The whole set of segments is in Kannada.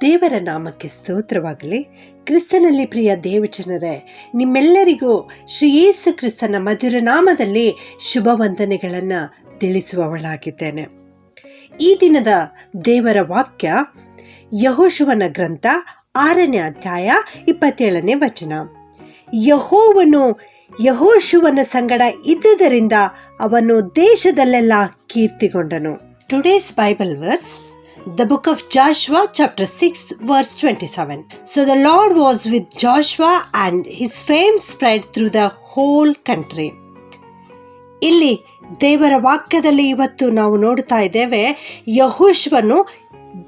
ದೇವರ ನಾಮಕ್ಕೆ ಸ್ತೋತ್ರವಾಗಲಿ. ಕ್ರಿಸ್ತನಲ್ಲಿ ಪ್ರಿಯ ದೇವಜನರೇ, ನಿಮ್ಮೆಲ್ಲರಿಗೂ ಶ್ರೀ ಯೇಸು ಕ್ರಿಸ್ತನ ಮಧುರ ನಾಮದಲ್ಲಿ ಶುಭ ವಂದನೆಗಳನ್ನು ತಿಳಿಸುವವಳಾಗಿದ್ದೇನೆ. ಈ ದಿನದ ದೇವರ ವಾಕ್ಯ ಯೆಹೋಶುವನ ಗ್ರಂಥ 6ನೇ ಅಧ್ಯಾಯ 27ನೇ ವಚನ. ಯೆಹೋವನು ಯೆಹೋಶುವನ ಸಂಗಡ ಇದ್ದುದರಿಂದ ಅವನು ದೇಶದಲ್ಲೆಲ್ಲ ಕೀರ್ತಿಗೊಂಡನು. Today's Bible verse, the book of Joshua chapter 6 verse 27. So the Lord was with Joshua and his fame spread through the whole country. ಇಲ್ಲಿ ದೇವರ ವಾಕ್ಯದಲ್ಲಿ ಇವತ್ತು ನಾವು ನೋಡ್ತಾ ಇದ್ದೇವೆ, ಯೆಹೋಶುವನು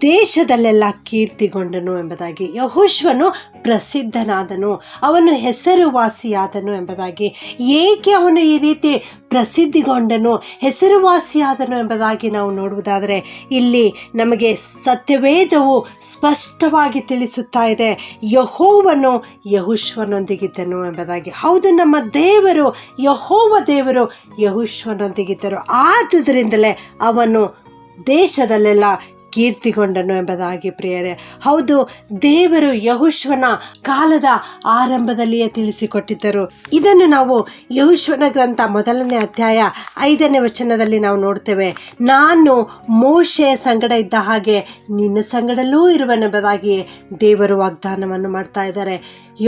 ದೇಶದಲ್ಲೆಲ್ಲ ಕೀರ್ತಿಗೊಂಡನು ಎಂಬುದಾಗಿ. ಯೆಹೋಶುವನು ಪ್ರಸಿದ್ಧನಾದನು, ಅವನು ಹೆಸರುವಾಸಿಯಾದನು ಎಂಬುದಾಗಿ. ಏಕೆ ಅವನು ಈ ರೀತಿ ಪ್ರಸಿದ್ಧಿಗೊಂಡನು, ಹೆಸರುವಾಸಿಯಾದನು ಎಂಬುದಾಗಿ ನಾವು ನೋಡುವುದಾದರೆ, ಇಲ್ಲಿ ನಮಗೆ ಸತ್ಯವೇದವು ಸ್ಪಷ್ಟವಾಗಿ ತಿಳಿಸುತ್ತಾ ಇದೆ, ಯೆಹೋವನು ಯೆಹೋಶುವನೊಂದಿಗಿದ್ದನು ಎಂಬುದಾಗಿ. ಹೌದು, ನಮ್ಮ ದೇವರು ಯೆಹೋವ ದೇವರು ಯೆಹೋಶುವನೊಂದಿಗಿದ್ದರು. ಆದುದರಿಂದಲೇ ಅವನು ದೇಶದಲ್ಲೆಲ್ಲ ಕೀರ್ತಿಗೊಂಡನು ಎಂಬುದಾಗಿ. ಪ್ರಿಯರೇ, ಹೌದು, ದೇವರು ಯೆಹೋಶುವನ ಕಾಲದ ಆರಂಭದಲ್ಲಿಯೇ ತಿಳಿಸಿಕೊಟ್ಟಿದ್ದರು. ಇದನ್ನು ನಾವು ಯೆಹೋಶುವನ ಗ್ರಂಥ 1ನೇ ಅಧ್ಯಾಯ 5ನೇ ವಚನದಲ್ಲಿ ನಾವು ನೋಡ್ತೇವೆ. ನಾನು ಮೋಶೆಯ ಸಂಗಡ ಇದ್ದ ಹಾಗೆ ನಿನ್ನ ಸಂಗಡಲೂ ಇರುವನೆಂಬುದಾಗಿ ದೇವರು ವಾಗ್ದಾನವನ್ನು ಮಾಡ್ತಾ ಇದ್ದಾರೆ.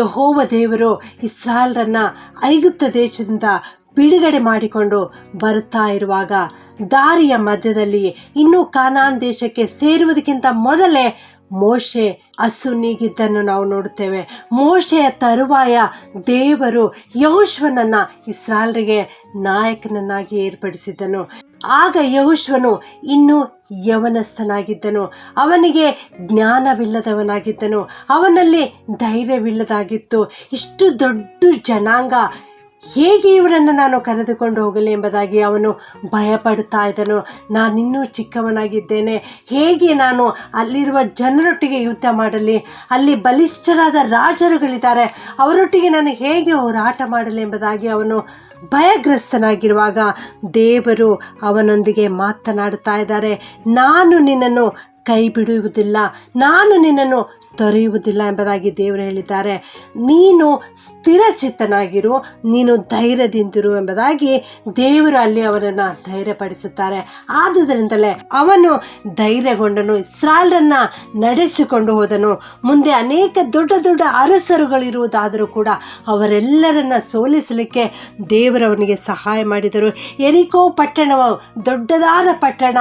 ಯೆಹೋವ ದೇವರು ಇಸ್ರಾಯೇಲರನ್ನ ಐಗುಪ್ತ ದೇಶದಿಂದ ಬಿಡುಗಡೆ ಮಾಡಿಕೊಂಡು ಬರುತ್ತಾ ಇರುವಾಗ ದಾರಿಯ ಮಧ್ಯದಲ್ಲಿ ಇನ್ನೂ ಕಾನಾನ್ ದೇಶಕ್ಕೆ ಸೇರುವುದಕ್ಕಿಂತ ಮೊದಲೇ ಮೋಶೆ ಅಸುನೀಗಿದ್ದನ್ನು ನಾವು ನೋಡುತ್ತೇವೆ. ಮೋಶೆಯ ತರುವಾಯ ದೇವರು ಯೆಹೋಶುವನನ್ನು ಇಸ್ರಾಯೇಲರಿಗೆ ನಾಯಕನನ್ನಾಗಿ ಏರ್ಪಡಿಸಿದ್ದನು. ಆಗ ಯೆಹೋಶುವನು ಇನ್ನೂ ಯವನಸ್ಥನಾಗಿದ್ದನು, ಅವನಿಗೆ ಜ್ಞಾನವಿಲ್ಲದವನಾಗಿದ್ದನು, ಅವನಲ್ಲಿ ಧೈರ್ಯವಿಲ್ಲದಾಗಿತ್ತು. ಇಷ್ಟು ದೊಡ್ಡ ಜನಾಂಗ, ಹೇಗೆ ಇವರನ್ನು ನಾನು ಕರೆದುಕೊಂಡು ಹೋಗಲಿ ಎಂಬುದಾಗಿ ಅವನು ಭಯಪಡುತ್ತಾ ಇದ್ದನು. ನಾನಿನ್ನೂ ಚಿಕ್ಕವನಾಗಿದ್ದೇನೆ, ಹೇಗೆ ನಾನು ಅಲ್ಲಿರುವ ಜನರೊಟ್ಟಿಗೆ ಯುದ್ಧ ಮಾಡಲಿ, ಅಲ್ಲಿ ಬಲಿಷ್ಠರಾದ ರಾಜರುಗಳಿದ್ದಾರೆ, ಅವರೊಟ್ಟಿಗೆ ನಾನು ಹೇಗೆ ಹೋರಾಟ ಮಾಡಲಿ ಎಂಬುದಾಗಿ ಅವನು ಭಯಗ್ರಸ್ತನಾಗಿರುವಾಗ ದೇವರು ಅವನೊಂದಿಗೆ ಮಾತನಾಡುತ್ತಾ ಇದ್ದಾರೆ. ನಾನು ನಿನ್ನನ್ನು ಕೈ ಬಿಡುವುದಿಲ್ಲ, ನಾನು ನಿನ್ನನ್ನು ತೊರೆಯುವುದಿಲ್ಲ ಎಂಬುದಾಗಿ ದೇವರು ಹೇಳಿದ್ದಾರೆ. ನೀನು ಸ್ಥಿರಚಿತ್ತನಾಗಿರು, ನೀನು ಧೈರ್ಯದಿಂದಿರು ಎಂಬುದಾಗಿ ದೇವರು ಅಲ್ಲಿ ಅವನನ್ನು ಧೈರ್ಯಪಡಿಸುತ್ತಾರೆ. ಆದುದರಿಂದಲೇ ಅವನು ಧೈರ್ಯಗೊಂಡನು, ಇಸ್ರಾಯೇಲರನ್ನ ನಡೆಸಿಕೊಂಡು ಹೋದನು. ಮುಂದೆ ಅನೇಕ ದೊಡ್ಡ ದೊಡ್ಡ ಅರಸರುಗಳಿರುವುದಾದರೂ ಕೂಡ ಅವರೆಲ್ಲರನ್ನ ಸೋಲಿಸಲಿಕ್ಕೆ ದೇವರವನಿಗೆ ಸಹಾಯ ಮಾಡಿದರು. ಯೆರಿಕೋ ಪಟ್ಟಣವು ದೊಡ್ಡದಾದ ಪಟ್ಟಣ,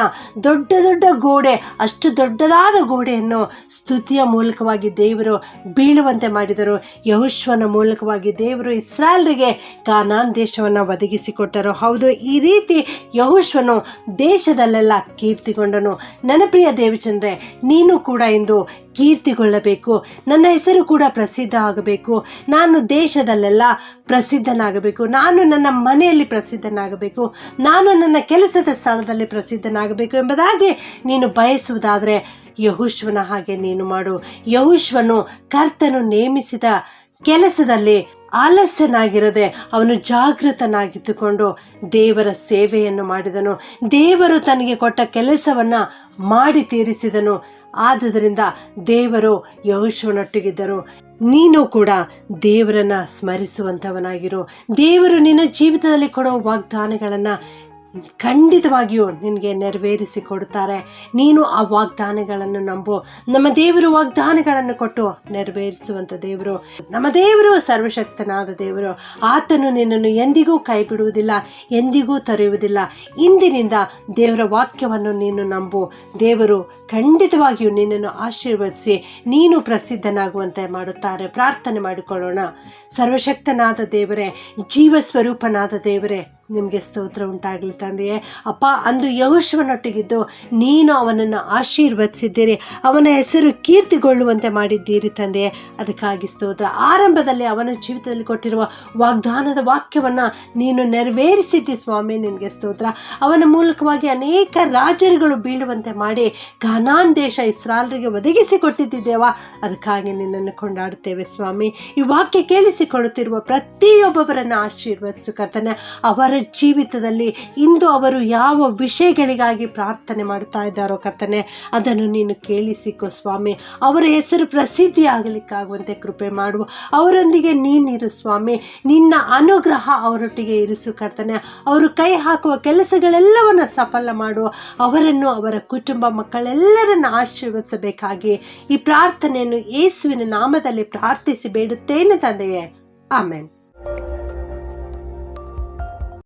ದೊಡ್ಡ ದೊಡ್ಡ ಗೋಡೆ, ಅಷ್ಟು ದೊಡ್ಡದಾದ ಗೋಡೆಯನ್ನು ಸ್ತುತಿಯ ಮೂಲಕವಾಗಿ ದೇವರು ಬೀಳುವಂತೆ ಮಾಡಿದರು. ಯೆಹೋಶುವನ ಮೂಲಕವಾಗಿ ದೇವರು ಇಸ್ರಾಯೇಲರಿಗೆ ಕಾನಾನ್ ದೇಶವನ್ನು ಒದಗಿಸಿಕೊಟ್ಟರು. ಹೌದು, ಈ ರೀತಿ ಯೆಹೋಶುವನು ದೇಶದಲ್ಲೆಲ್ಲ ಕೀರ್ತಿಗೊಂಡನು. ನನ್ನ ಪ್ರಿಯ ದೇವಜನರೇ, ನೀನು ಕೂಡ ಇಂದು ಕೀರ್ತಿಗೊಳ್ಳಬೇಕು, ನನ್ನ ಹೆಸರು ಕೂಡ ಪ್ರಸಿದ್ಧ ಆಗಬೇಕು, ನಾನು ದೇಶದಲ್ಲೆಲ್ಲ ಪ್ರಸಿದ್ಧನಾಗಬೇಕು, ನಾನು ನನ್ನ ಮನೆಯಲ್ಲಿ ಪ್ರಸಿದ್ಧನಾಗಬೇಕು, ನಾನು ನನ್ನ ಕೆಲಸದ ಸ್ಥಳದಲ್ಲಿ ಪ್ರಸಿದ್ಧನಾಗಬೇಕು ಎಂಬುದಾಗಿ ನೀನು ಬಯಸುವುದಾದರೆ ಯೆಹೋಶುವನ ಹಾಗೆ ನೀನು ಮಾಡು. ಯೆಹೋಶುವನು ಕರ್ತನು ನೇಮಿಸಿದ ಕೆಲಸದಲ್ಲಿ ಆಲಸ್ಯನಾಗಿರದೆ ಅವನು ಜಾಗೃತನಾಗಿದ್ದುಕೊಂಡು ದೇವರ ಸೇವೆಯನ್ನು ಮಾಡಿದನು. ದೇವರು ತನಗೆ ಕೊಟ್ಟ ಕೆಲಸವನ್ನು ಮಾಡಿ ತೀರಿಸಿದನು. ಆದುದರಿಂದ ದೇವರು ಯೆಹೋಶುವನೊಟ್ಟಿಗಿದ್ದರು. ನೀನು ಕೂಡ ದೇವರನ್ನು ಸ್ಮರಿಸುವಂಥವನಾಗಿರು. ದೇವರು ನಿನ್ನ ಜೀವಿತದಲ್ಲಿ ಕೊಡೋ ವಾಗ್ದಾನಗಳನ್ನು ಖಂಡಿತವಾಗಿಯೂ ನಿನಗೆ ನೆರವೇರಿಸಿ ಕೊಡುತ್ತಾರೆ. ನೀನು ಆ ವಾಗ್ದಾನಗಳನ್ನು ನಂಬು. ನಮ್ಮ ದೇವರು ವಾಗ್ದಾನಗಳನ್ನು ಕೊಟ್ಟು ನೆರವೇರಿಸುವಂಥ ದೇವರು. ನಮ್ಮ ದೇವರು ಸರ್ವಶಕ್ತನಾದ ದೇವರು. ಆತನು ನಿನ್ನನ್ನು ಎಂದಿಗೂ ಕೈ ಬಿಡುವುದಿಲ್ಲ, ಎಂದಿಗೂ ತೊರೆಯುವುದಿಲ್ಲ. ಇಂದಿನಿಂದ ದೇವರ ವಾಕ್ಯವನ್ನು ನೀನು ನಂಬು. ದೇವರು ಖಂಡಿತವಾಗಿಯೂ ನಿನ್ನನ್ನು ಆಶೀರ್ವದಿಸಿ ನೀನು ಪ್ರಸಿದ್ಧನಾಗುವಂತೆ ಮಾಡುತ್ತಾರೆ. ಪ್ರಾರ್ಥನೆ ಮಾಡಿಕೊಳ್ಳೋಣ. ಸರ್ವಶಕ್ತನಾದ ದೇವರೇ, ಜೀವ ಸ್ವರೂಪನಾದ ದೇವರೇ, ನಿಮಗೆ ಸ್ತೋತ್ರ ಉಂಟಾಗಲಿ ತಂದೆಯೇ. ಅಪ್ಪ, ಅಂದು ಯೆಹೋಶುವನೊಟ್ಟಿಗಿದ್ದು ನೀನು ಅವನನ್ನು ಆಶೀರ್ವದಿಸಿದ್ದೀರಿ, ಅವನ ಹೆಸರು ಕೀರ್ತಿಗೊಳ್ಳುವಂತೆ ಮಾಡಿದ್ದೀರಿ ತಂದೆಯೇ. ಅದಕ್ಕಾಗಿ ಸ್ತೋತ್ರ. ಆರಂಭದಲ್ಲಿ ಅವನ ಜೀವಿತದಲ್ಲಿ ಕೊಟ್ಟಿರುವ ವಾಗ್ದಾನದ ವಾಕ್ಯವನ್ನು ನೀನು ನೆರವೇರಿಸಿದ್ದಿ ಸ್ವಾಮಿ, ನಿನಗೆ ಸ್ತೋತ್ರ. ಅವನ ಮೂಲಕವಾಗಿ ಅನೇಕ ರಾಜರುಗಳು ಬೀಳುವಂತೆ ಮಾಡಿ ಕಾನಾನ್ ದೇಶ ಇಸ್ರಾಯೇಲರಿಗೆ ಒದಗಿಸಿಕೊಟ್ಟಿದ್ದೇವಾ, ಅದಕ್ಕಾಗಿ ನಿನ್ನನ್ನು ಕೊಂಡಾಡುತ್ತೇವೆ ಸ್ವಾಮಿ. ಈ ವಾಕ್ಯ ಕೇಳಿಸಿಕೊಳ್ಳುತ್ತಿರುವ ಪ್ರತಿಯೊಬ್ಬೊಬ್ಬರನ್ನು ಆಶೀರ್ವದಿಸು ಕರ್ತನೆ. ಅವರ ಜೀವಿತದಲ್ಲಿ ಇಂದು ಅವರು ಯಾವ ವಿಷಯಗಳಿಗಾಗಿ ಪ್ರಾರ್ಥನೆ ಮಾಡ್ತಾ ಇದ್ದಾರೋ ಕರ್ತನೆ, ಅದನ್ನು ನೀನು ಕೇಳಿಸಿಕೋ ಸ್ವಾಮಿ. ಅವರ ಹೆಸರು ಪ್ರಸಿದ್ಧಿ ಆಗಲಿಕ್ಕಾಗುವಂತೆ ಕೃಪೆ ಮಾಡುವ. ಅವರೊಂದಿಗೆ ನೀನಿರು ಸ್ವಾಮಿ. ನಿನ್ನ ಅನುಗ್ರಹ ಅವರೊಟ್ಟಿಗೆ ಇರಿಸು ಕರ್ತನೆ. ಅವರು ಕೈ ಹಾಕುವ ಕೆಲಸಗಳೆಲ್ಲವನ್ನು ಸಫಲ ಮಾಡುವ. ಅವರನ್ನು, ಅವರ ಕುಟುಂಬ, ಮಕ್ಕಳೆಲ್ಲರನ್ನು ಆಶೀರ್ವದಿಸಬೇಕಾಗಿ ಈ ಪ್ರಾರ್ಥನೆಯನ್ನು ಯೇಸುವಿನ ನಾಮದಲ್ಲಿ ಪ್ರಾರ್ಥಿಸಿ ಬೇಡುತ್ತೇನೆ ತಂದೆಯೇ. ಆಮೆನ್.